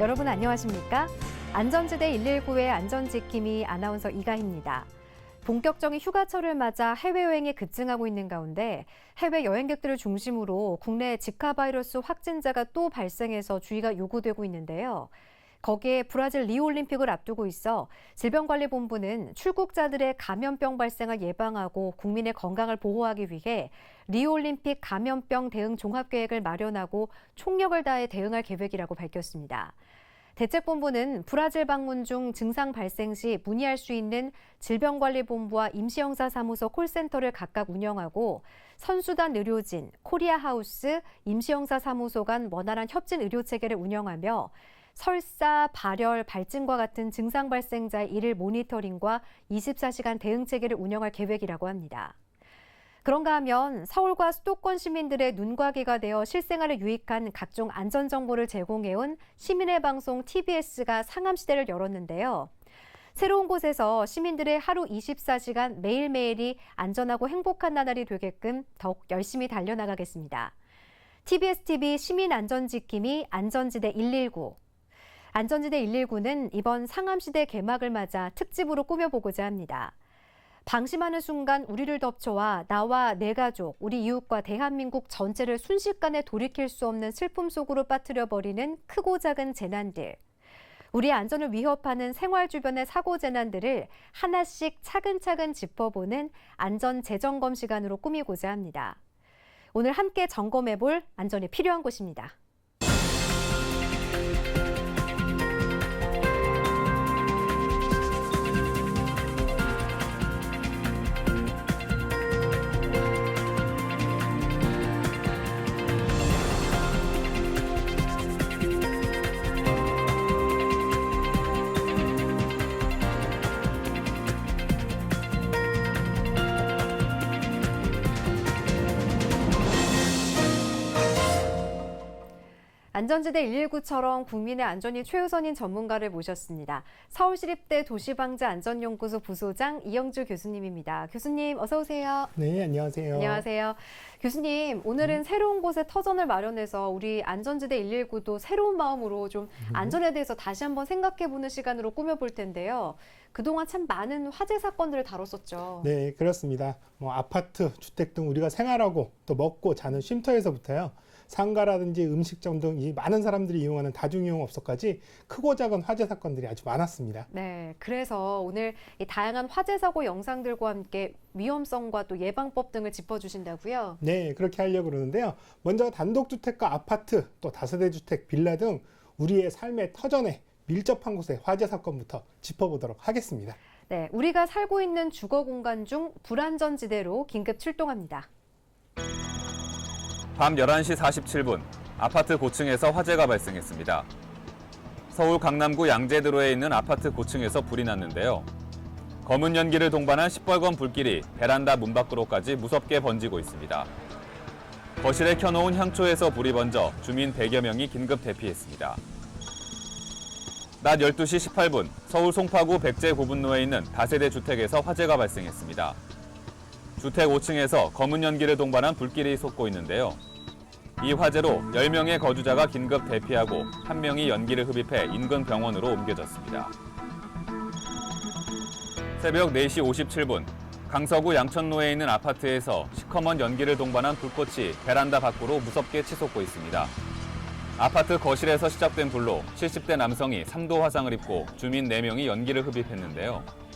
여러분 안녕하십니까? 안전지대 119의 안전지킴이 아나운서 이가희입니다. 본격적인 휴가철을 맞아 해외여행이 급증하고 있는 가운데 해외 여행객들을 중심으로 국내 지카 바이러스 확진자가 또 발생해서 주의가 요구되고 있는데요. 거기에 브라질 리우올림픽을 앞두고 있어 질병관리본부는 출국자들의 감염병 발생을 예방하고 국민의 건강을 보호하기 위해 리우올림픽 감염병 대응 종합계획을 마련하고 총력을 다해 대응할 계획이라고 밝혔습니다. 대책본부는 브라질 방문 중 증상 발생 시 문의할 수 있는 질병관리본부와 임시형사사무소 콜센터를 각각 운영하고 선수단 의료진, 코리아하우스, 임시형사사무소 간 원활한 협진 의료체계를 운영하며 설사, 발열, 발진과 같은 증상 발생자의 일일 모니터링과 24시간 대응체계를 운영할 계획이라고 합니다. 그런가 하면 서울과 수도권 시민들의 눈과 귀가 되어 실생활에 유익한 각종 안전정보를 제공해온 시민의 방송 TBS가 상암시대를 열었는데요. 새로운 곳에서 시민들의 하루 24시간 매일매일이 안전하고 행복한 나날이 되게끔 더욱 열심히 달려나가겠습니다. TBS TV 시민안전지킴이 안전지대 119. 안전지대 119는 이번 상암시대 개막을 맞아 특집으로 꾸며보고자 합니다. 방심하는 순간 우리를 덮쳐와 나와 내 가족, 우리 이웃과 대한민국 전체를 순식간에 돌이킬 수 없는 슬픔 속으로 빠뜨려버리는 크고 작은 재난들. 우리의 안전을 위협하는 생활 주변의 사고 재난들을 하나씩 차근차근 짚어보는 안전 재점검 시간으로 꾸미고자 합니다. 오늘 함께 점검해볼 안전이 필요한 곳입니다. 안전지대 119처럼 국민의 안전이 최우선인 전문가를 모셨습니다. 서울시립대 도시방재안전연구소 부소장 이영주 교수님입니다. 교수님 어서 오세요. 네, 안녕하세요. 안녕하세요. 교수님, 오늘은 새로운 곳에 터전을 마련해서 우리 안전지대 119도 새로운 마음으로 좀 안전에 대해서 다시 한번 생각해보는 시간으로 꾸며볼 텐데요. 그동안 참 많은 화재 사건들을 다뤘었죠. 네, 그렇습니다. 아파트, 주택 등 우리가 생활하고 또 먹고 자는 쉼터에서부터요. 상가라든지 음식점 등 이 많은 사람들이 이용하는 다중이용업소까지 크고 작은 화재 사건들이 아주 많았습니다. 네, 그래서 오늘 이 다양한 화재 사고 영상들과 함께 위험성과 또 예방법 등을 짚어주신다고요? 네, 그렇게 하려고 그러는데요. 먼저 단독주택과 아파트, 또 다세대 주택, 빌라 등 우리의 삶의 터전에 밀접한 곳의 화재 사건부터 짚어보도록 하겠습니다. 네, 우리가 살고 있는 주거 공간 중 불안전 지대로 긴급 출동합니다. 밤 11시 47분, 아파트 고층에서 화재가 발생했습니다. 서울 강남구 양재도로에 있는 아파트 고층에서 불이 났는데요. 검은 연기를 동반한 시뻘건 불길이 베란다 문 밖으로까지 무섭게 번지고 있습니다. 거실에 켜놓은 향초에서 불이 번져 주민 100여 명이 긴급 대피했습니다. 낮 12시 18분, 서울 송파구 백제 고분로에 있는 다세대 주택에서 화재가 발생했습니다. 주택 5층에서 검은 연기를 동반한 불길이 솟고 있는데요. 이 화재로 10명의 거주자가 긴급 대피하고 1명이 연기를 흡입해 인근 병원으로 옮겨졌습니다. 새벽 4시 57분, 강서구 양천로에 있는 아파트에서 시커먼 연기를 동반한 불꽃이 베란다 밖으로 무섭게 치솟고 있습니다. 아파트 거실에서 시작된 불로 70대 남성이 3도 화상을 입고 주민 4명이 연기를 흡입했는데요.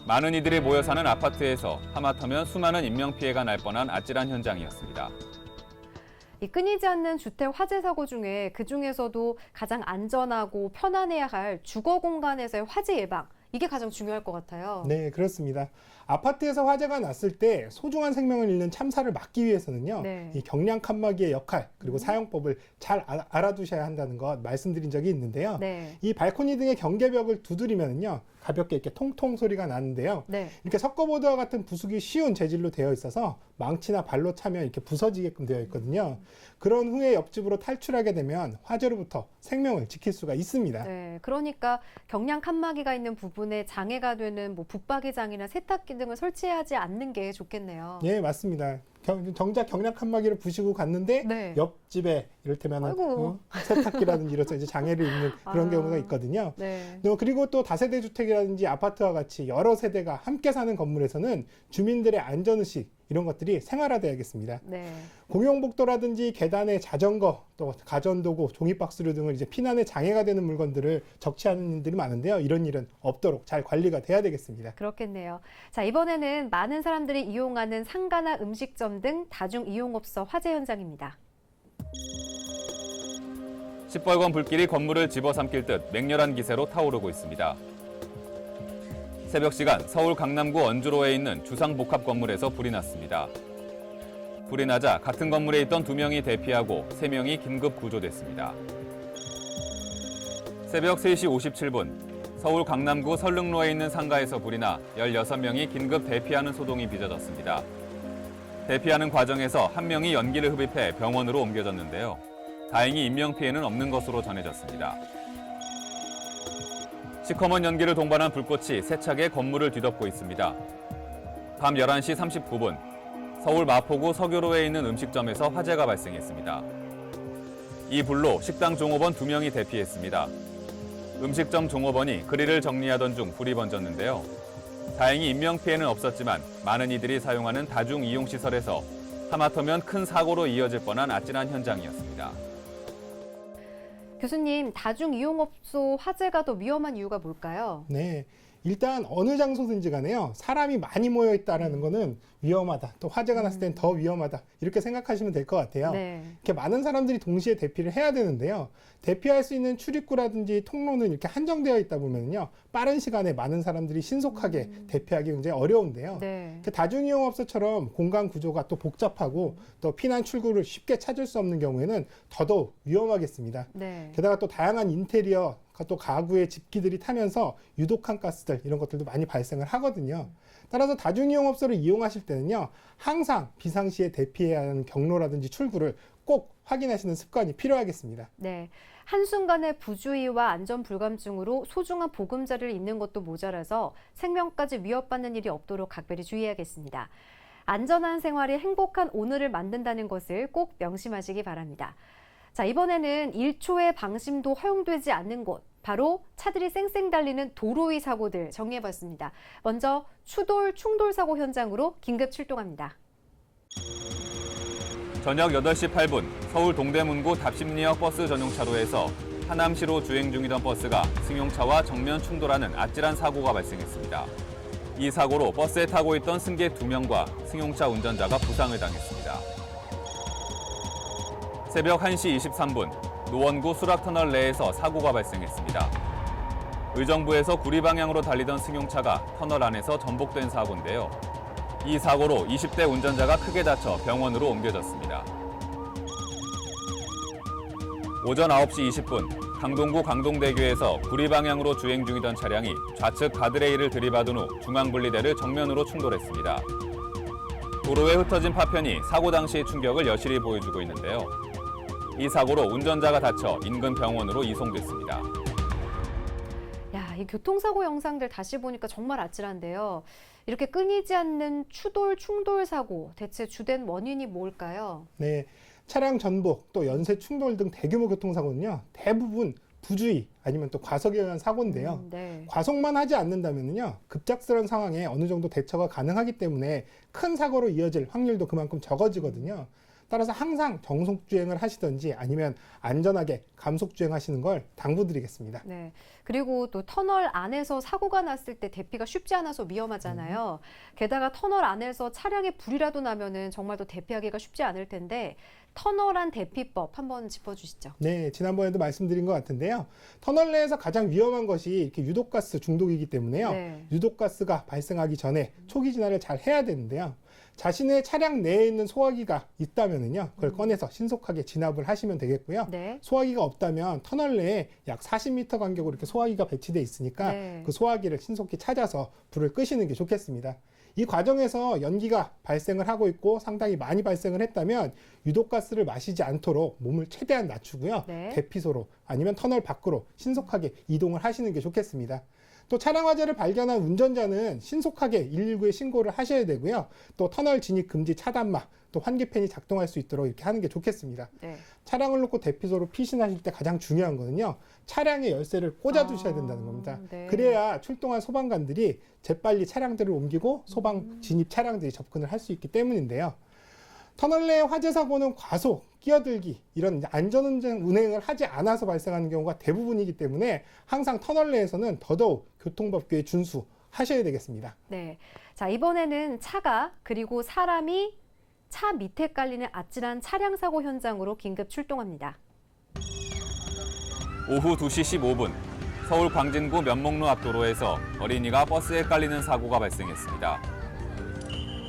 많은 이들이 모여 사는 아파트에서 하마터면 수많은 인명피해가 날 뻔한 아찔한 현장이었습니다. 이 끊이지 않는 주택 화재 사고 중에 그중에서도 가장 안전하고 편안해야 할 주거 공간에서의 화재 예방, 이게 가장 중요할 것 같아요. 네, 그렇습니다. 아파트에서 화재가 났을 때 소중한 생명을 잃는 참사를 막기 위해서는요. 네. 이 경량 칸막이의 역할 그리고 사용법을 잘 알아두셔야 한다는 것 말씀드린 적이 있는데요. 네. 이 발코니 등의 경계벽을 두드리면요. 가볍게 이렇게 통통 소리가 나는데요. 네. 이렇게 섞어보드와 같은 부수기 쉬운 재질로 되어 있어서 망치나 발로 차면 이렇게 부서지게끔 되어 있거든요. 그런 후에 옆집으로 탈출하게 되면 화재로부터 생명을 지킬 수가 있습니다. 네, 그러니까 경량 칸막이가 있는 부분 부분에 장애가 되는 뭐 붙박이장이나 세탁기 등을 설치하지 않는 게 좋겠네요. 예, 맞습니다. 정작 경량 칸막이를 부시고 갔는데 네. 옆집에 이를테면 아이고. 세탁기라든지 이래서 이제 장애를 입는 그런 아. 경우가 있거든요. 네. 그리고 또 다세대 주택이라든지 아파트와 같이 여러 세대가 함께 사는 건물에서는 주민들의 안전의식 이런 것들이 생활화돼야겠습니다. 네. 공용복도라든지 계단에 자전거, 또 가전도구, 종이박스류 등을 이제 피난에 장애가 되는 물건들을 적치하는 일들이 많은데요. 이런 일은 없도록 잘 관리가 돼야 되겠습니다. 그렇겠네요. 자, 이번에는 많은 사람들이 이용하는 상가나 음식점 등 다중 이용업소 화재 현장입니다. 시뻘건 불길이 건물을 집어삼킬 듯 맹렬한 기세로 타오르고 있습니다. 새벽 시간 서울 강남구 언주로에 있는 주상복합 건물에서 불이 났습니다. 불이 나자 같은 건물에 있던 2명이 대피하고 3명이 긴급 구조됐습니다. 새벽 3시 57분 서울 강남구 설릉로에 있는 상가에서 불이 나 16명이 긴급 대피하는 소동이 빚어졌습니다. 대피하는 과정에서 1명이 연기를 흡입해 병원으로 옮겨졌는데요. 다행히 인명피해는 없는 것으로 전해졌습니다. 시커먼 연기를 동반한 불꽃이 세차게 건물을 뒤덮고 있습니다. 밤 11시 39분 서울 마포구 서교로에 있는 음식점에서 화재가 발생했습니다. 이 불로 식당 종업원 2명이 대피했습니다. 음식점 종업원이 그릴을 정리하던 중 불이 번졌는데요. 다행히 인명피해는 없었지만 많은 이들이 사용하는 다중 이용시설에서 하마터면 큰 사고로 이어질 뻔한 아찔한 현장이었습니다. 교수님, 다중 이용업소 화재가 더 위험한 이유가 뭘까요? 네. 일단 어느 장소든지 간에요. 사람이 많이 모여 있다라는 거는 위험하다. 또 화재가 났을 땐 더 위험하다. 이렇게 생각하시면 될 것 같아요. 네. 이렇게 많은 사람들이 동시에 대피를 해야 되는데요. 대피할 수 있는 출입구라든지 통로는 이렇게 한정되어 있다 보면요. 빠른 시간에 많은 사람들이 신속하게 대피하기 굉장히 어려운데요. 네. 이렇게 다중이용업소처럼 공간 구조가 또 복잡하고 또 피난 출구를 쉽게 찾을 수 없는 경우에는 더더욱 위험하겠습니다. 네. 게다가 또 다양한 인테리어, 또 가구의 집기들이 타면서 유독한 가스들 이런 것들도 많이 발생을 하거든요. 따라서 다중이용업소를 이용하실 때는요. 항상 비상시에 대피해야 하는 경로라든지 출구를 꼭 확인하시는 습관이 필요하겠습니다. 네. 한순간의 부주의와 안전 불감증으로 소중한 보금자리를 잃는 것도 모자라서 생명까지 위협받는 일이 없도록 각별히 주의해야겠습니다. 안전한 생활이 행복한 오늘을 만든다는 것을 꼭 명심하시기 바랍니다. 자, 이번에는 1초의 방심도 허용되지 않는 곳, 바로 차들이 쌩쌩 달리는 도로 위 사고들 정리해봤습니다. 먼저 추돌 충돌 사고 현장으로 긴급 출동합니다. 저녁 8시 8분 서울 동대문구 답심리역 버스 전용차로에서 하남시로 주행 중이던 버스가 승용차와 정면 충돌하는 아찔한 사고가 발생했습니다. 이 사고로 버스에 타고 있던 승객 2명과 승용차 운전자가 부상을 당했습니다. 새벽 1시 23분 노원구 수락터널 내에서 사고가 발생했습니다. 의정부에서 구리 방향으로 달리던 승용차가 터널 안에서 전복된 사고인데요. 이 사고로 20대 운전자가 크게 다쳐 병원으로 옮겨졌습니다. 오전 9시 20분 강동구 강동대교에서 구리 방향으로 주행 중이던 차량이 좌측 가드레일을 들이받은 후 중앙분리대를 정면으로 충돌했습니다. 도로에 흩어진 파편이 사고 당시의 충격을 여실히 보여주고 있는데요. 이 사고로 운전자가 다쳐 인근 병원으로 이송됐습니다. 야, 이 교통사고 영상들 다시 보니까 정말 아찔한데요. 이렇게 끊이지 않는 추돌 충돌 사고, 대체 주된 원인이 뭘까요? 네, 차량 전복, 또 연쇄 충돌 등 대규모 교통사고는요. 대부분 부주의 아니면 또 과속에 의한 사고인데요. 네. 과속만 하지 않는다면요. 급작스러운 상황에 어느 정도 대처가 가능하기 때문에 큰 사고로 이어질 확률도 그만큼 적어지거든요. 따라서 항상 정속주행을 하시든지 아니면 안전하게 감속주행하시는 걸 당부드리겠습니다. 네. 그리고 또 터널 안에서 사고가 났을 때 대피가 쉽지 않아서 위험하잖아요. 게다가 터널 안에서 차량에 불이라도 나면은 정말 또 대피하기가 쉽지 않을 텐데 터널 안 대피법 한번 짚어주시죠. 네, 지난번에도 말씀드린 것 같은데요. 터널 내에서 가장 위험한 것이 이렇게 유독가스 중독이기 때문에요. 네. 유독가스가 발생하기 전에 초기 진화를 잘 해야 되는데요. 자신의 차량 내에 있는 소화기가 있다면은요, 그걸 꺼내서 신속하게 진압을 하시면 되겠고요. 네. 소화기가 없다면 터널 내에 약 40m 간격으로 이렇게 소화기가 배치돼 있으니까 네. 그 소화기를 신속히 찾아서 불을 끄시는 게 좋겠습니다. 이 과정에서 연기가 발생을 하고 있고 상당히 많이 발생을 했다면 유독가스를 마시지 않도록 몸을 최대한 낮추고요. 네. 대피소로 아니면 터널 밖으로 신속하게 이동을 하시는 게 좋겠습니다. 또 차량 화재를 발견한 운전자는 신속하게 119에 신고를 하셔야 되고요. 또 터널 진입 금지 차단막, 또 환기팬이 작동할 수 있도록 이렇게 하는 게 좋겠습니다. 네. 차량을 놓고 대피소로 피신하실 때 가장 중요한 거는요. 차량에 열쇠를 꽂아 두셔야 된다는 겁니다. 네. 그래야 출동한 소방관들이 재빨리 차량들을 옮기고 소방 진입 차량들이 접근을 할 수 있기 때문인데요. 터널 내 화재 사고는 과속, 끼어들기 이런 안전운행을 하지 않아서 발생하는 경우가 대부분이기 때문에 항상 터널 내에서는 더더욱 교통법규에 준수하셔야 되겠습니다. 네. 자, 이번에는 차가 그리고 사람이 차 밑에 깔리는 아찔한 차량 사고 현장으로 긴급 출동합니다. 오후 2시 15분 서울 광진구 면목로 앞 도로에서 어린이가 버스에 깔리는 사고가 발생했습니다.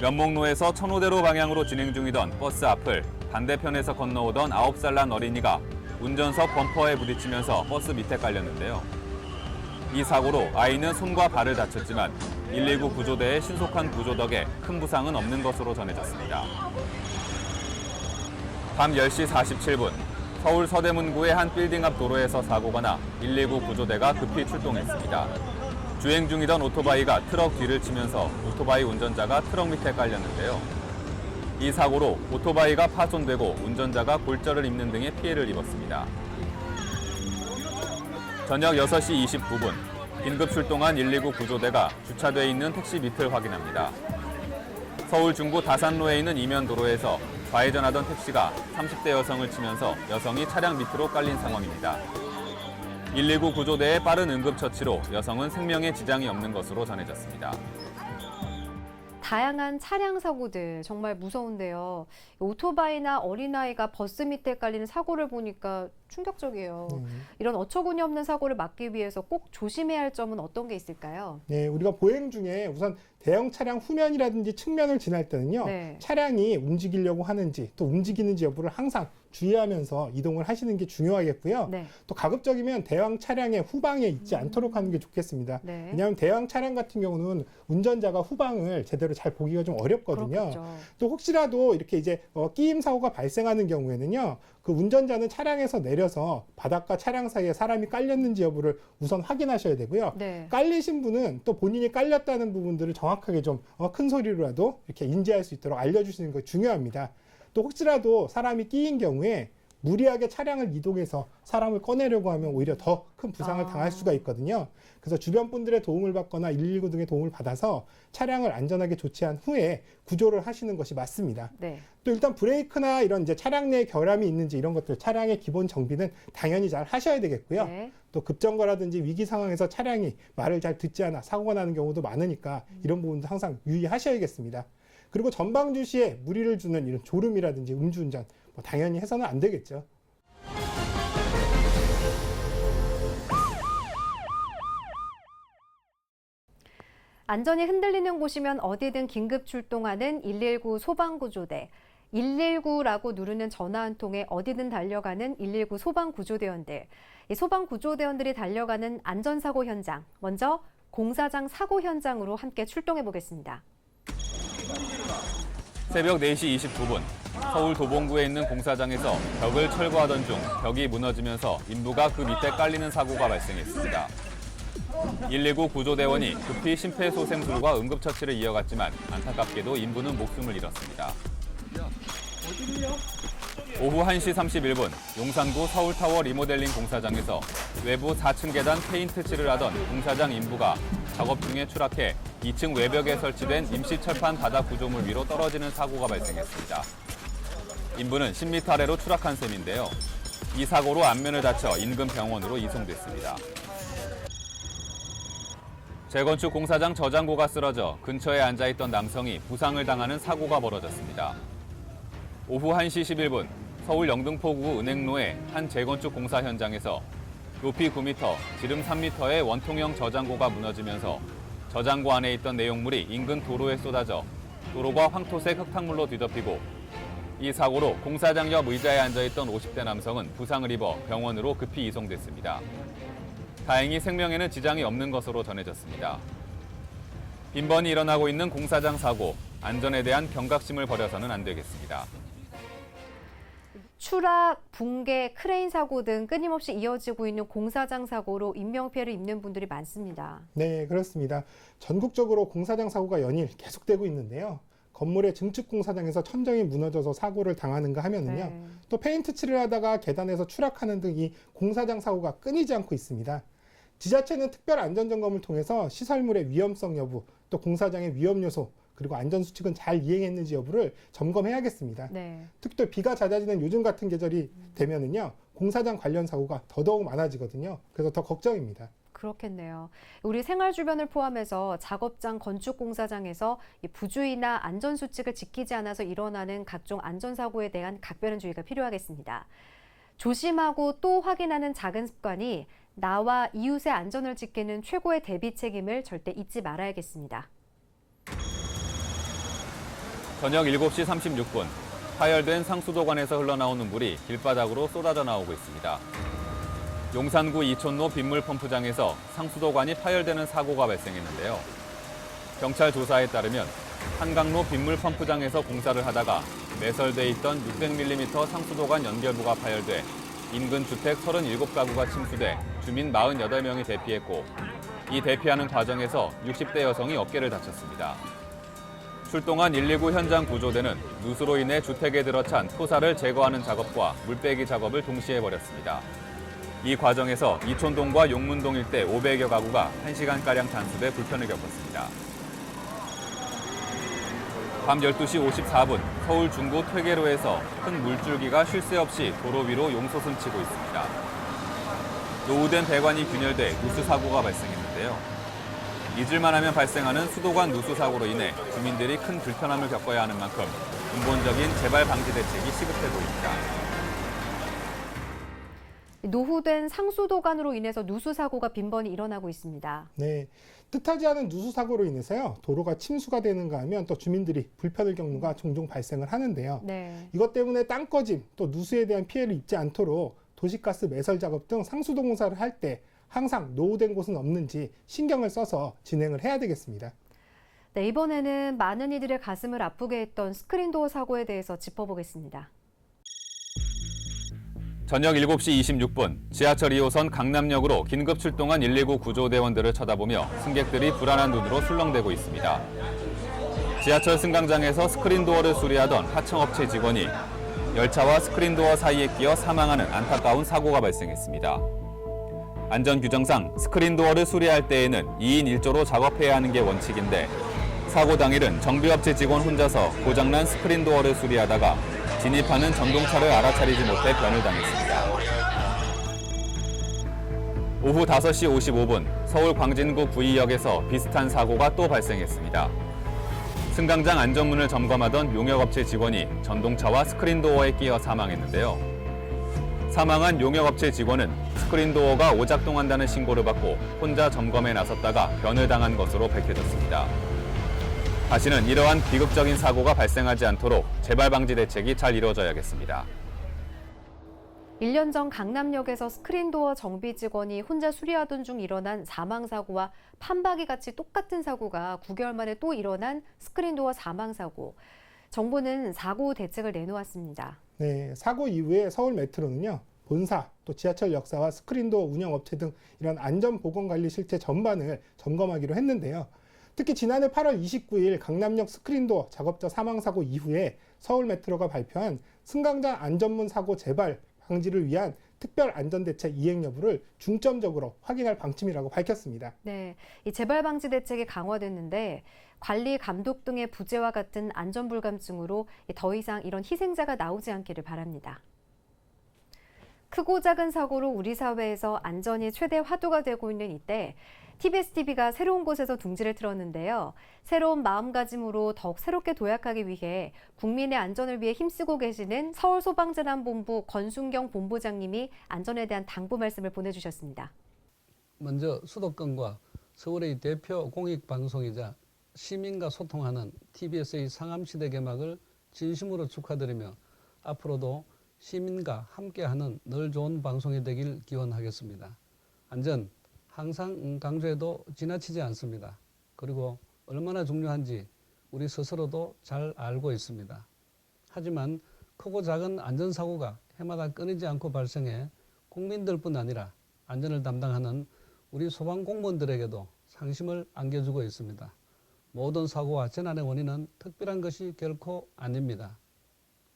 면목로에서 천호대로 방향으로 진행 중이던 버스 앞을 반대편에서 건너오던 9살 난 어린이가 운전석 범퍼에 부딪히면서 버스 밑에 깔렸는데요. 이 사고로 아이는 손과 발을 다쳤지만 119 구조대의 신속한 구조 덕에 큰 부상은 없는 것으로 전해졌습니다. 밤 10시 47분 서울 서대문구의 한 빌딩 앞 도로에서 사고가 나 119 구조대가 급히 출동했습니다. 주행 중이던 오토바이가 트럭 뒤를 치면서 오토바이 운전자가 트럭 밑에 깔렸는데요. 이 사고로 오토바이가 파손되고 운전자가 골절을 입는 등의 피해를 입었습니다. 저녁 6시 29분 긴급 출동한 119 구조대가 주차돼 있는 택시 밑을 확인합니다. 서울 중구 다산로에 있는 이면 도로에서 좌회전하던 택시가 30대 여성을 치면서 여성이 차량 밑으로 깔린 상황입니다. 119 구조대의 빠른 응급처치로 여성은 생명에 지장이 없는 것으로 전해졌습니다. 다양한 차량 사고들 정말 무서운데요. 오토바이나 어린아이가 버스 밑에 깔리는 사고를 보니까 충격적이에요. 이런 어처구니 없는 사고를 막기 위해서 꼭 조심해야 할 점은 어떤 게 있을까요? 네, 우리가 보행 중에 우선 대형 차량 후면이라든지 측면을 지날 때는요. 네. 차량이 움직이려고 하는지 또 움직이는지 여부를 항상 주의하면서 이동을 하시는 게 중요하겠고요. 네. 또 가급적이면 대형 차량의 후방에 있지 않도록 하는 게 좋겠습니다. 네. 왜냐하면 대형 차량 같은 경우는 운전자가 후방을 제대로 잘 보기가 좀 어렵거든요. 그렇겠죠. 또 혹시라도 이렇게 이제 끼임 사고가 발생하는 경우에는요, 그 운전자는 차량에서 내려서 바닥과 차량 사이에 사람이 깔렸는지 여부를 우선 확인하셔야 되고요. 네. 깔리신 분은 또 본인이 깔렸다는 부분들을 정확하게 좀 큰 소리로라도 이렇게 인지할 수 있도록 알려주시는 거 중요합니다. 또 혹시라도 사람이 끼인 경우에 무리하게 차량을 이동해서 사람을 꺼내려고 하면 오히려 더 큰 부상을 당할 수가 있거든요. 그래서 주변 분들의 도움을 받거나 119 등의 도움을 받아서 차량을 안전하게 조치한 후에 구조를 하시는 것이 맞습니다. 네. 또 일단 브레이크나 이런 이제 차량 내에 결함이 있는지 이런 것들 차량의 기본 정비는 당연히 잘 하셔야 되겠고요. 네. 또 급정거라든지 위기 상황에서 차량이 말을 잘 듣지 않아 사고가 나는 경우도 많으니까 이런 부분도 항상 유의하셔야겠습니다. 그리고 전방주 시에 무리를 주는 이런 졸음이라든지 음주운전 당연히 해서는 안 되겠죠. 안전이 흔들리는 곳이면 어디든 긴급 출동하는 119 소방구조대. 119라고 누르는 전화 한 통에 어디든 달려가는 119 소방구조대원들. 이 소방구조대원들이 달려가는 안전사고 현장. 먼저 공사장 사고 현장으로 함께 출동해 보겠습니다. 새벽 4시 29분 서울 도봉구에 있는 공사장에서 벽을 철거하던 중 벽이 무너지면서 인부가 그 밑에 깔리는 사고가 발생했습니다. 119 구조대원이 급히 심폐소생술과 응급처치를 이어갔지만 안타깝게도 인부는 목숨을 잃었습니다. 오후 1시 31분 용산구 서울타워 리모델링 공사장에서 외부 4층 계단 페인트 칠을 하던 공사장 인부가 작업 중에 추락해 2층 외벽에 설치된 임시 철판 바닥 구조물 위로 떨어지는 사고가 발생했습니다. 인부는 10m 아래로 추락한 셈인데요. 이 사고로 안면을 다쳐 인근 병원으로 이송됐습니다. 재건축 공사장 저장고가 쓰러져 근처에 앉아있던 남성이 부상을 당하는 사고가 벌어졌습니다. 오후 1시 11분 서울 영등포구 은행로의 한 재건축 공사 현장에서 높이 9m, 지름 3m의 원통형 저장고가 무너지면서 저장고 안에 있던 내용물이 인근 도로에 쏟아져 도로가 황토색 흙탕물로 뒤덮이고 이 사고로 공사장 옆 의자에 앉아있던 50대 남성은 부상을 입어 병원으로 급히 이송됐습니다. 다행히 생명에는 지장이 없는 것으로 전해졌습니다. 빈번히 일어나고 있는 공사장 사고, 안전에 대한 경각심을 버려서는 안 되겠습니다. 추락, 붕괴, 크레인 사고 등 끊임없이 이어지고 있는 공사장 사고로 인명피해를 입는 분들이 많습니다. 네, 그렇습니다. 전국적으로 공사장 사고가 연일 계속되고 있는데요. 건물의 증축 공사장에서 천정이 무너져서 사고를 당하는가 하면은요. 네. 또 페인트 칠을 하다가 계단에서 추락하는 등 이 공사장 사고가 끊이지 않고 있습니다. 지자체는 특별 안전점검을 통해서 시설물의 위험성 여부, 또 공사장의 위험 요소, 그리고 안전수칙은 잘 이행했는지 여부를 점검해야겠습니다. 네. 특히 또 비가 잦아지는 요즘 같은 계절이 되면은요, 공사장 관련 사고가 더더욱 많아지거든요. 그래서 더 걱정입니다. 그렇겠네요. 우리 생활 주변을 포함해서 작업장, 건축 공사장에서 이 부주의나 안전 수칙을 지키지 않아서 일어나는 각종 안전사고에 대한 각별한 주의가 필요하겠습니다. 조심하고 또 확인하는 작은 습관이 나와 이웃의 안전을 지키는 최고의 대비 책임을 절대 잊지 말아야겠습니다. 저녁 7시 36분, 파열된 상수도관에서 흘러나오는 물이 길바닥으로 쏟아져 나오고 있습니다. 용산구 이촌로 빗물 펌프장에서 상수도관이 파열되는 사고가 발생했는데요. 경찰 조사에 따르면 한강로 빗물 펌프장에서 공사를 하다가 매설돼 있던 600mm 상수도관 연결부가 파열돼 인근 주택 37가구가 침수돼 주민 48명이 대피했고, 이 대피하는 과정에서 60대 여성이 어깨를 다쳤습니다. 출동한 119 현장 구조대는 누수로 인해 주택에 들어찬 토사를 제거하는 작업과 물빼기 작업을 동시에 벌였습니다. 이 과정에서 이촌동과 용문동 일대 500여 가구가 1시간가량 단수돼 불편을 겪었습니다. 밤 12시 54분, 서울 중구 퇴계로에서 큰 물줄기가 쉴 새 없이 도로 위로 용솟음 치고 있습니다. 노후된 배관이 균열돼 누수 사고가 발생했는데요. 잊을만 하면 발생하는 수도관 누수 사고로 인해 주민들이 큰 불편함을 겪어야 하는 만큼 근본적인 재발 방지 대책이 시급해 보입니다. 노후된 상수도관으로 인해서 누수 사고가 빈번히 일어나고 있습니다. 네, 뜻하지 않은 누수 사고로 인해서요, 도로가 침수가 되는가 하면 또 주민들이 불편을 겪는 가 종종 발생을 하는데요. 네. 이것 때문에 땅꺼짐, 또 누수에 대한 피해를 입지 않도록 도시가스 매설 작업 등 상수도 공사를 할 때 항상 노후된 곳은 없는지 신경을 써서 진행을 해야 되겠습니다. 네, 이번에는 많은 이들의 가슴을 아프게 했던 스크린도어 사고에 대해서 짚어보겠습니다. 저녁 7시 26분, 지하철 2호선 강남역으로 긴급 출동한 119 구조대원들을 쳐다보며 승객들이 불안한 눈으로 술렁대고 있습니다. 지하철 승강장에서 스크린도어를 수리하던 하청업체 직원이 열차와 스크린도어 사이에 끼어 사망하는 안타까운 사고가 발생했습니다. 안전규정상 스크린도어를 수리할 때에는 2인 1조로 작업해야 하는 게 원칙인데, 사고 당일은 정비업체 직원 혼자서 고장난 스크린도어를 수리하다가 진입하는 전동차를 알아차리지 못해 변을 당했습니다. 오후 5시 55분, 서울 광진구 구의역에서 비슷한 사고가 또 발생했습니다. 승강장 안전문을 점검하던 용역업체 직원이 전동차와 스크린도어에 끼어 사망했는데요. 사망한 용역업체 직원은 스크린도어가 오작동한다는 신고를 받고 혼자 점검에 나섰다가 변을 당한 것으로 밝혀졌습니다. 다시는 이러한 비극적인 사고가 발생하지 않도록 재발 방지 대책이 잘 이루어져야겠습니다. 1년 전 강남역에서 스크린도어 정비 직원이 혼자 수리하던 중 일어난 사망사고와 판박이 같이 똑같은 사고가 9개월 만에 또 일어난 스크린도어 사망사고. 정부는 사고 대책을 내놓았습니다. 네, 사고 이후에 서울 메트로는요, 본사, 또 지하철 역사와 스크린도어 운영업체 등 이런 안전보건관리 실태 전반을 점검하기로 했는데요. 특히 지난해 8월 29일 강남역 스크린도어 작업자 사망사고 이후에 서울 메트로가 발표한 승강장 안전문 사고 재발 방지를 위한 특별 안전대책 이행 여부를 중점적으로 확인할 방침이라고 밝혔습니다. 네, 이 재발 방지 대책이 강화됐는데 관리 감독 등의 부재와 같은 안전 불감증으로 더 이상 이런 희생자가 나오지 않기를 바랍니다. 크고 작은 사고로 우리 사회에서 안전이 최대 화두가 되고 있는 이때 TBS TV가 새로운 곳에서 둥지를 틀었는데요. 새로운 마음가짐으로 더욱 새롭게 도약하기 위해 국민의 안전을 위해 힘쓰고 계시는 서울소방재난본부 권순경 본부장님이 안전에 대한 당부 말씀을 보내주셨습니다. 먼저 수도권과 서울의 대표 공익방송이자 시민과 소통하는 TBS의 상암시대 개막을 진심으로 축하드리며 앞으로도 시민과 함께하는 늘 좋은 방송이 되길 기원하겠습니다. 안전 항상 강조해도 지나치지 않습니다. 그리고 얼마나 중요한지 우리 스스로도 잘 알고 있습니다. 하지만 크고 작은 안전사고가 해마다 끊이지 않고 발생해 국민들뿐 아니라 안전을 담당하는 우리 소방 공무원들에게도 상심을 안겨주고 있습니다. 모든 사고와 재난의 원인은 특별한 것이 결코 아닙니다.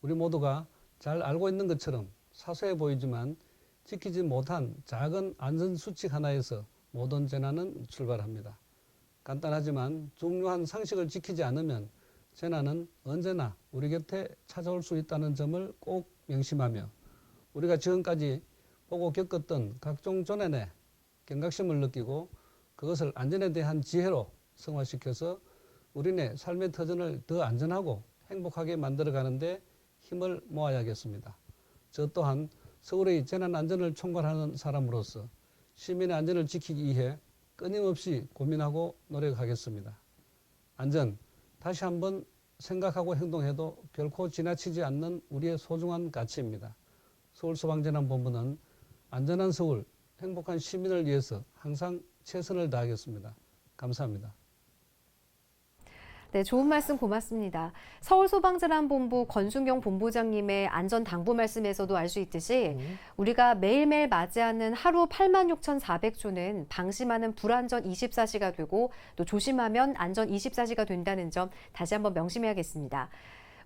우리 모두가 잘 알고 있는 것처럼 사소해 보이지만 지키지 못한 작은 안전수칙 하나에서 모든 재난은 출발합니다. 간단하지만 중요한 상식을 지키지 않으면 재난은 언제나 우리 곁에 찾아올 수 있다는 점을 꼭 명심하며 우리가 지금까지 보고 겪었던 각종 조난에 경각심을 느끼고 그것을 안전에 대한 지혜로 승화시켜서 우리네 삶의 터전을 더 안전하고 행복하게 만들어가는데 힘을 모아야겠습니다. 저 또한 서울의 재난안전을 총괄하는 사람으로서 시민의 안전을 지키기 위해 끊임없이 고민하고 노력하겠습니다. 안전, 다시 한번 생각하고 행동해도 결코 지나치지 않는 우리의 소중한 가치입니다. 서울소방재난본부는 안전한 서울, 행복한 시민을 위해서 항상 최선을 다하겠습니다. 감사합니다. 네, 좋은 말씀 고맙습니다. 서울소방재난본부 권순경 본부장님의 안전 당부 말씀에서도 알 수 있듯이 우리가 매일매일 맞이하는 하루 86,400초는 방심하는 불안전 24시가 되고 또 조심하면 안전 24시가 된다는 점 다시 한번 명심해야겠습니다.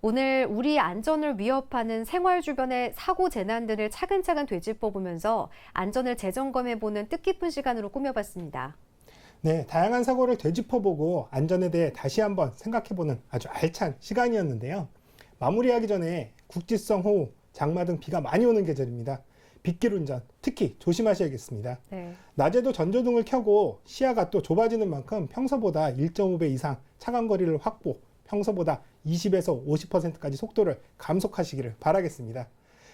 오늘 우리 안전을 위협하는 생활 주변의 사고 재난들을 차근차근 되짚어보면서 안전을 재점검해보는 뜻깊은 시간으로 꾸며봤습니다. 네, 다양한 사고를 되짚어보고 안전에 대해 다시 한번 생각해보는 아주 알찬 시간이었는데요. 마무리하기 전에 국지성 호우, 장마 등 비가 많이 오는 계절입니다. 빗길 운전 특히 조심하셔야겠습니다. 네. 낮에도 전조등을 켜고 시야가 또 좁아지는 만큼 평소보다 1.5배 이상 차간 거리를 확보, 평소보다 20에서 50%까지 속도를 감속하시기를 바라겠습니다.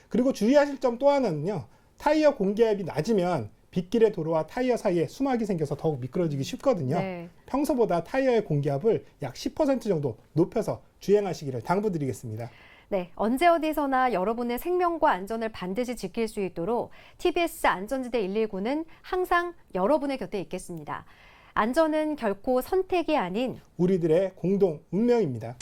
그리고 주의하실 점 또 하나는요. 타이어 공기압이 낮으면 빗길의 도로와 타이어 사이에 수막이 생겨서 더욱 미끄러지기 쉽거든요. 네. 평소보다 타이어의 공기압을 약 10% 정도 높여서 주행하시기를 당부드리겠습니다. 네, 언제 어디서나 여러분의 생명과 안전을 반드시 지킬 수 있도록 TBS 안전지대 119는 항상 여러분의 곁에 있겠습니다. 안전은 결코 선택이 아닌 우리들의 공동 운명입니다.